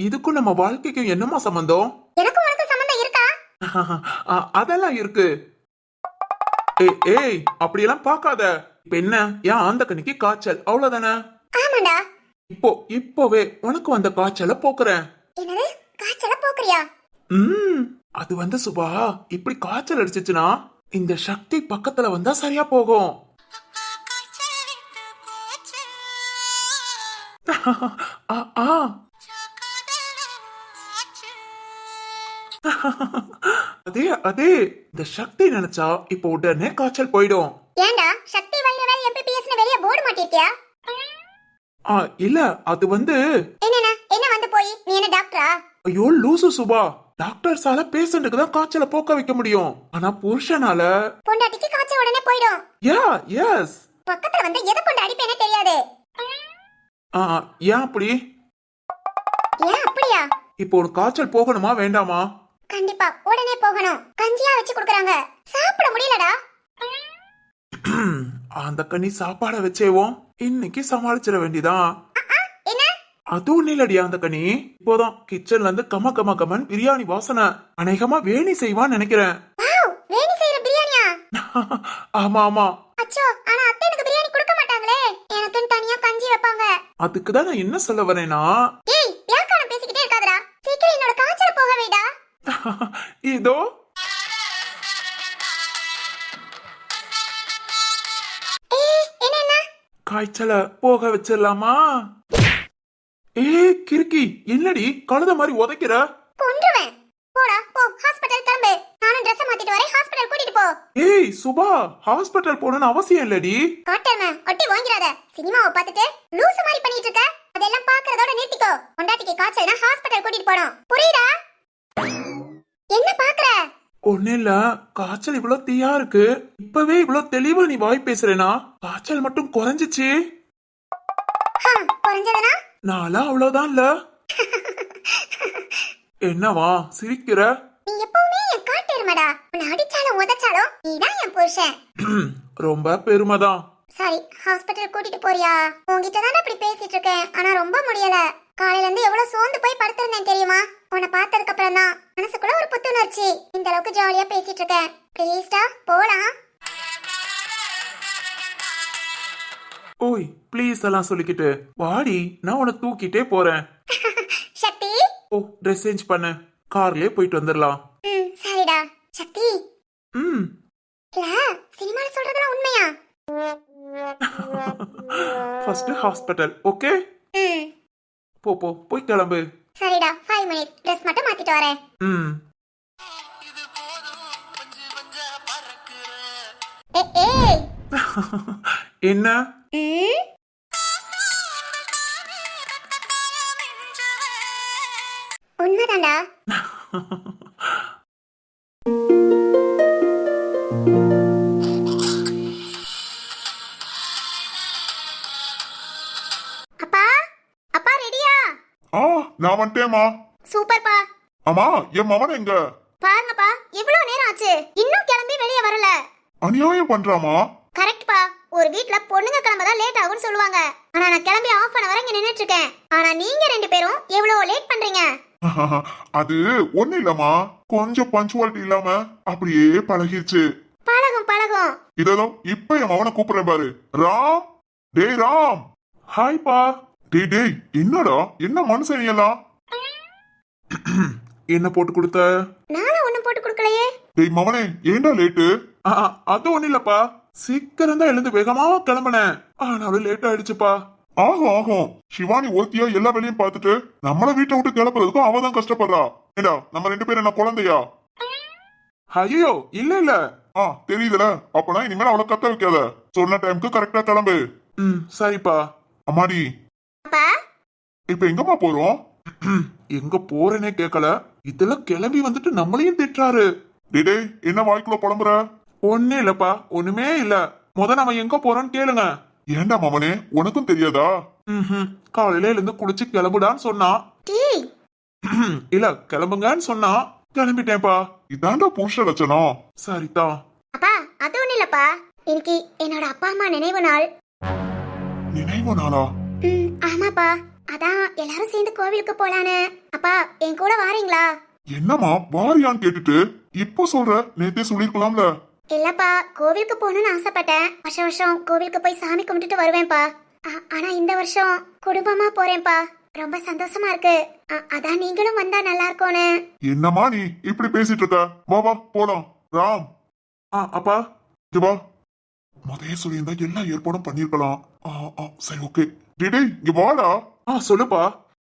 இதுக்கும் நம்ம வாழ்க்கைக்கும் என்னமா சம்பந்தம்? எனக்கு உனக்கு சம்பந்தம் இருக்கா? அதெல்லாம் இருக்கு. ஏய் அப்படியெல்லாம் பார்க்காத. இப்ப என்ன, ஏன் அந்த கணிக்கு காய்ச்சல் அவ்வளவுதானே? ஆமாடா. இப்போவே உனக்கு வந்த காய்ச்சல போக்குறேன். என்னது காய்ச்சல போக்குறியா? அது வந்து சுபா, இப்படி காய்ச்சல் அடிச்சிச்சுன்னா இந்த சக்தி பக்கத்துல வந்தா சரியா போகும். அதே அதே இந்த சக்தி நினைச்சா இப்ப உடனே காய்ச்சல் போயிடும். ஏண்டா சக்தி வைரவேல் எம்பிபிஎஸ் வெளிய போர்டு மாட்டிருக்கியா? இல்ல, அது வந்து என்ன வந்து போய் நீ என்ன டாக்டரா? ஐயோ லூசு சுபா, டாக்டர்ஸால பேஷண்ட்டுக்கு தான் காய்ச்சல போக்க வைக்க முடியும். ஆனா புருஷனால பொண்டாட்டிக்கு காய்ச்சல் உடனே போயிடும். எஸ். பக்கத்துல வந்து எதை கொண்டு அடிப்பேனே தெரியாது. ஏன் அப்படி? ஏன் அப்படியா? இப்போ ஒரு காய்ச்சல் போகணுமா வேண்டாமா? கண்டிப்பா உடனே போகணும். கஞ்சியா வச்சு குடுக்குறாங்க, சாப்பிட முடியலடா. அந்த கண்ணி சாப்பாட வச்சேவோம், இன்னைக்கு சமாளிச்சிட வேண்டியதான். என்ன? அது ஒண்ணு இல்லடி அந்த கண்ணி, இப்போதான் கிச்சன்ல இருந்து கம கம கமன் பிரியாணி வாசனை. அநேகமா வேணி செய்வான்னு நினைக்கிறேன். வேணி செய்யற பிரியாணியா? ஆமா ஆமா. அச்சோ, ஆனா அத்தை எனக்கு பிரியாணி கொடுக்க மாட்டாங்களே, எனக்குன்னு தனியா கஞ்சி வைப்பாங்க. அதுக்கு தான் நான் என்ன சொல்ல வரேனா, ஏய் வியாக்காரம் பேசிக்கிட்டே இருக்காதடா, சீக்கிரம் என்னோட காய்ச்சல் போக வைடா. இதோ காய்ச்சல போக வச்சிடலாமா? கிறுக்கி என்னடி கழுத மாதிரி உதைக்கிற? கொன்றுவேன். போடா போ, ஹாஸ்பிடல் கிளம்பு. நானும் Dress மாத்திட்டு வரேன், ஹாஸ்பிடல் கூட்டிட்டு போ. ஏய் சுபா, ஹாஸ்பிட்டல் போகணும்னு அவசியம் இல்லடி. காட்டேமே, ஒட்டி வாங்கிறாத. சினிமாவை பார்த்துட்டு லூசு மாதிரி பண்ணிட்டு இருக்க. அதெல்லாம் பார்க்கறதோட நிறுத்திக்கோ. பொண்டாட்டிக்கு காய்ச்சல்னா ஹாஸ்பிடல் கூட்டிட்டு போறோம், புரியுதா? என்ன பாக்குற? ஒண்ணு இல்ல, காய்ச்சல் இவ்வளவு தீயா இருக்கு. இப்பவே இவ்வளவு தெளிவா நீ வாய் பேசுறேனா? காய்ச்சல் மட்டும் குறைஞ்சிச்சு. குறைஞ்சதுனா நான்லாம் அவ்வளவுதான் இல்ல. என்னவா சிரிக்கிற? நீ எப்பவுமே என் காட்டெருமடா. உன்னை அடிச்சாலும் உதைச்சாலும் நீதான் என் புருஷன். ரொம்ப பெருமைதான். சாரி, ஹாஸ்பிடல் கூட்டிட்டு போறியா? உன்கிட்ட தான் அப்படி பேசிட்டு இருக்கேன், ஆனா ரொம்ப முடியல. காலையில இருந்து எவ்வளவு சோர்ந்து போய் படுத்திருந்தேன் தெரியுமா? உன்னை பார்த்ததுக்கு அப்புறம் தான் மனசுக்குள்ள ஒரு புத்துணர்ச்சி. இந்த அளவுக்கு ஜாலியா பேசிட்டு இருக்கேன். ப்ளீஸ்டா போலாம். ஓய் ப்ளீஸ் எல்லாம் சொல்லிக்கிட்டு வாடி, நான் உன்னை தூக்கிட்டே போறேன். சக்தி. ஓ ட்ரெஸ் சேஞ்ச் பண்ணு, கார்லயே போயிட்டு வந்துடலாம். சரிடா. சக்தி, ம் இல்ல சினிமால சொல்றதெல்லாம் உண்மையா? First hospital, okay? ம் போ போ போய் கிளம்பு. சரிடா, 5 மினிட்ஸ். ட்ரெஸ் மட்டும் மாத்திட்டு வரேன். ம் ஏய் என்ன? ம் உண்மைதான்டா. அப்பா, அப்பா ரெடியா? நான் வந்துட்டேமா. சூப்பர்ப்பா. ஆமா, என் மவன் எங்க? பாருங்கப்பா, இவ்வளவு நேரம் ஆச்சு, இன்னும் கிளம்பி வெளியே வரல. அநியாயம் பண்றாமா. கரெக்ட்பா. ஒரு வீட்ல பொண்ணுங்க கிளம்பதான் லேட் ஆகும்னு சொல்லுவாங்க. ஆனா நான் கிளம்பி ஆஃப் அன் அவர் இங்க நின்னுட்டு இருக்கேன். ஆனா நீங்க ரெண்டு பேரும் எவ்வளவு லேட் பண்றீங்க? அது ஒண்ணு இல்லம்மா, கொஞ்சம் பஞ்சுவாலிட்டி இல்லாம அப்படியே பழகிருச்சு. பழகும் பழகும். இதோ இப்ப என் மவனை கூப்பிடுறேன் பாரு. ராம், டேய் ராம். ஹாய்ப்பா. டேய் என்னடா, என்ன மனுஷன் எல்லாம்? என்ன போட்டு கொடுத்த? நானும் ஒண்ணும் போட்டு கொடுக்கலையே. டேய் மவனே, ஏன்டா லேட்டு? அது ஒண்ணு இல்லப்பா, சீக்கிரம் தான் எழுந்து வேகமா கிளம்பினேன். ஆனாலும் லேட் ஆயிடுச்சுப்பா. ஆகும். சிவானி ஒருத்தியா எல்லா வேலையும் பார்த்துட்டு நம்மள வீட்டை விட்டு கிளப்புறதுக்கும் அவதான் கஷ்டப்படுறா. ஏண்டா நம்ம ரெண்டு பேரும் என்ன குழந்தையா? ஐயோ இல்ல இல்ல. தெரியுதுல, அப்பனா இனிமேல் அவளை கத்த வைக்காத. சொன்ன டைமுக்கு கரெக்டா கிளம்பு. சரிப்பா. அம்மாடி, அப்பா இப்ப எங்கம்மா போறோம்? எங்க போறேனே கேக்கல, இதுல கிளம்பி வந்துட்டு நம்மளையும் திட்டுறாரு. டேய் என்ன வாய்க்குள்ள புலம்புற? ஒண்ணு இல்லப்பா, ஒண்ணுமே இல்ல. நம்ம எங்க போறோம்னு கேளுங்க. ஏண்டா மாமனே, உனக்கும் தெரியாதா? காலையில இருந்து குளிச்சு கிளம்புடான்னு சொன்னா. டேய் இல்ல கிளம்புங்கன்னு சொன்னா கிளம்பிட்டேன்ப்பா. இதாண்டா புருஷ லட்சணம். சரிதான். அப்பா, அது ஒண்ணு இல்லப்பா. இன்னைக்கு என்னோட அப்பா அம்மா நினைவு நாள். நினைவு நாளா? ஆமாப்பா, அதான் எல்லாரும் சேர்ந்து கோவிலுக்கு போலான்னு. அப்பா என் கூட வாரீங்களா? என்னம்மா வாரியான்னு கேட்டுட்டு இப்போ சொல்ற? நேத்தே சொல்லிருக்கலாம்ல. இல்லப்பா, கோவிலுக்கு போகணும்னு ஆசைப்பட்டேன். வருஷம் வருஷம் கோவிலுக்கு போய் சாமி கும்பிட்டுட்டு வருவேன்ப்பா. ஆனா இந்த வருஷம் குடும்பமா போறேன்ப்பா. ரொம்ப சந்தோஷமா இருக்கு. அதான் நீங்களும் வந்தா நல்லா இருக்கும்னு. என்னம்மா நீ இப்படி பேசிட்டு இருக்க? வா போலாம். ராம். அப்பா இங்க வா. முதல்ல சொல்லியிருந்தா எல்லா ஏற்பாடும் பண்ணிருக்கலாம். சரி ஓகே. டேய் இங்க வாடா. சொல்லுப்பா.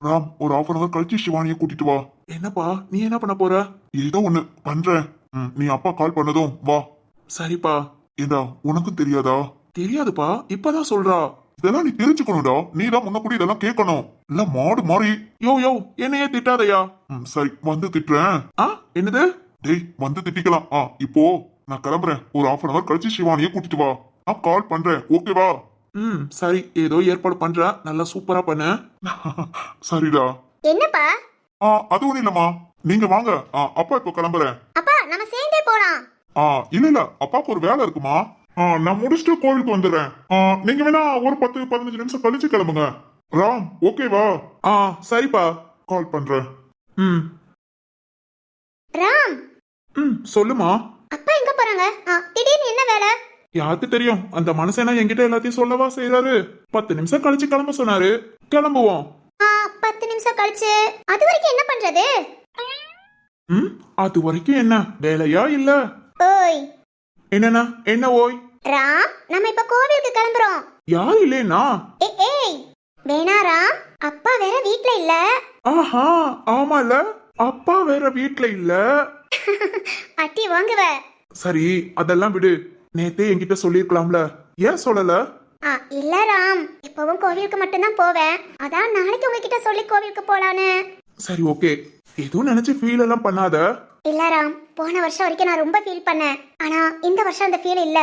ராம், ஒரு 1/2 hour கழிச்சு சிவானியை கூட்டிட்டு வா. என்னப்பா நீ என்ன பண்ண போற? ஏதோ ஒண்ணு பண்றேன். நீ அப்பா கால் பண்ணதும் வா. சரிப்பா. ஏண்டா உனக்கும் தெரியாதா? தெரியாதுப்பா, இப்பதான் சொல்றா. இதெல்லாம் நீ தெரிஞ்சுக்கணும்டா. நீ தான் முன்ன கூட இதெல்லாம் கேட்கணும். இல்ல மாடு மாறி. யோ என்னையே திட்டாதயா. சரி வந்து திட்டுறேன். என்னது? டேய் வந்து திட்டிக்கலாம். இப்போ நான் கிளம்புறேன். ஒரு 1/2 hour கழிச்சு சிவானியை கூட்டிட்டு வா. நான் கால் பண்றேன், ஓகேவா? சரி, ஏதோ ஏற்பாடு பண்ற, நல்லா சூப்பரா பண்ணு. சரிடா. என்னப்பா? அது ஒண்ணு இல்லம்மா, நீங்க வாங்க. அப்பா இப்போ கிளம்புறேன். அப்பா நம்ம சேர்ந்தே போலாம். இல்ல அப்பாவுக்கு ஒரு வேலை இருக்குமா. நான் முடிச்சுட்டு கோவிலுக்கு வந்துடுறேன். நீங்க வேணா ஒரு 10-15 நிமிஷம் கழிச்சு கிளம்புங்க. ராம் ஓகேவா? சரிப்பா. கால் பண்றேன். ராம். சொல்லுமா. அப்பா எங்க போறாங்க? திடீர்னு என்ன வேலை? யாருக்கு தெரியும், அந்த மனுஷனா என்கிட்ட எல்லாத்தையும் சொல்லவா செய்யறாரு. 10 நிமிஷம் கழிச்சு கிளம்ப சொன்னாரு, கிளம்புவோம். 10 நிமிஷம் கழிச்சு அது வரைக்கும் என்ன பண்றது? அது வரைக்கும் என்ன வேலையா இல்ல? ஓய். என்னன்னா என்ன ஓய்? ராம், நம்ம இப்ப கோவிலுக்கு கிளம்புறோம். யார் இல்லேனா? ஏய் வேணாராம், அப்பா வேற வீட்ல இல்ல. ஆஹா ஆமால, அப்பா வேற வீட்ல இல்ல. அட்டி வாங்குவ. சரி அதெல்லாம் விடு, நேத்தே என்கிட்ட சொல்லிருக்கலாம்ல, ஏன் சொல்லல? இல்ல ராம், எப்பவும் கோவிலுக்கு மட்டும்தான் போவேன். அதான் நாளைக்கு உங்ககிட்ட சொல்லி கோவிலுக்கு போலான்னு. சரி ஓகே, எதுவும் நினைச்சு ஃபீல் எல்லாம் பண்ணாத. இல்ல ராம், போன வருஷம் வரைக்கும் நான் ரொம்ப ஃபீல் பண்ணேன். ஆனா இந்த வருஷம் அந்த ஃபீல் இல்ல.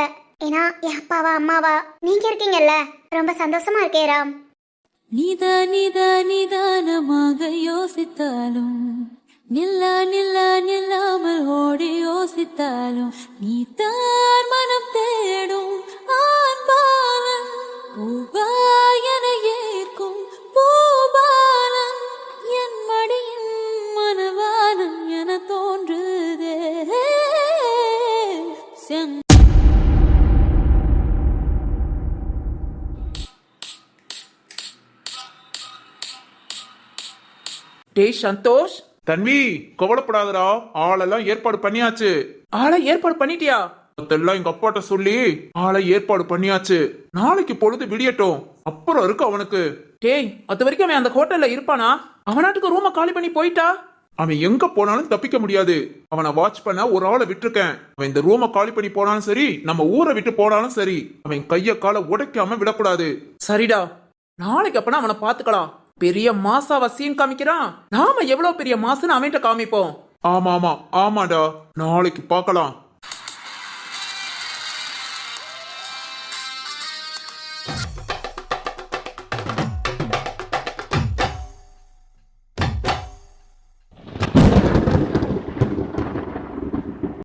ஏன்னா என் அப்பாவா அம்மாவா நீங்க இருக்கீங்கல்ல, ரொம்ப சந்தோஷமா இருக்கே ராம். நிதானமாக யோசித்தாலும் நில்லாமல் ஓடி யோசித்தாலும் நீ தான் மனம் தேடும் ஆண்பாலம் பூவாயன ஏற்கும் பூபாலம் என் மடியும் மனவானம் என தோன்றுதே டேய் சந்தோஷ். தன்வி கவலைப்படாதடா, ஆளெல்லாம் ஏற்பாடு பண்ணியாச்சு. ஆளை ஏற்பாடு பண்ணிட்டியா? அதெல்லாம் எங்க அப்பாட்ட சொல்லி ஆளை ஏற்பாடு பண்ணியாச்சு. நாளைக்கு பொழுது விடியட்டும், அப்புறம் இருக்கு அவனுக்கு. டேய் அது வரைக்கும் அவன் அந்த ஹோட்டல்ல இருப்பானா? அவனாட்டுக்கு ரூமை காலி பண்ணி போயிட்டா? அவன் எங்க போனாலும் தப்பிக்க முடியாது. அவனை வாட்ச் பண்ண ஒரு ஆளை விட்டுருக்கேன். அவன் இந்த ரூமை காலி பண்ணி போனாலும் சரி, நம்ம ஊரை விட்டு போனாலும் சரி, அவன் கைய காலை உடைக்காம விடக்கூடாது. சரிடா, நாளைக்கு அப்பனா அவனை பாத்துக்கலாம். பெரிய மாசாவ சீன் காமிக்கிறான், நாம எவ்வளவு பெரிய மாசுன்னு அவன்கிட்ட காமிப்போம். ஆமா ஆமா ஆமாடா, நாளைக்கு பார்க்கலாம்.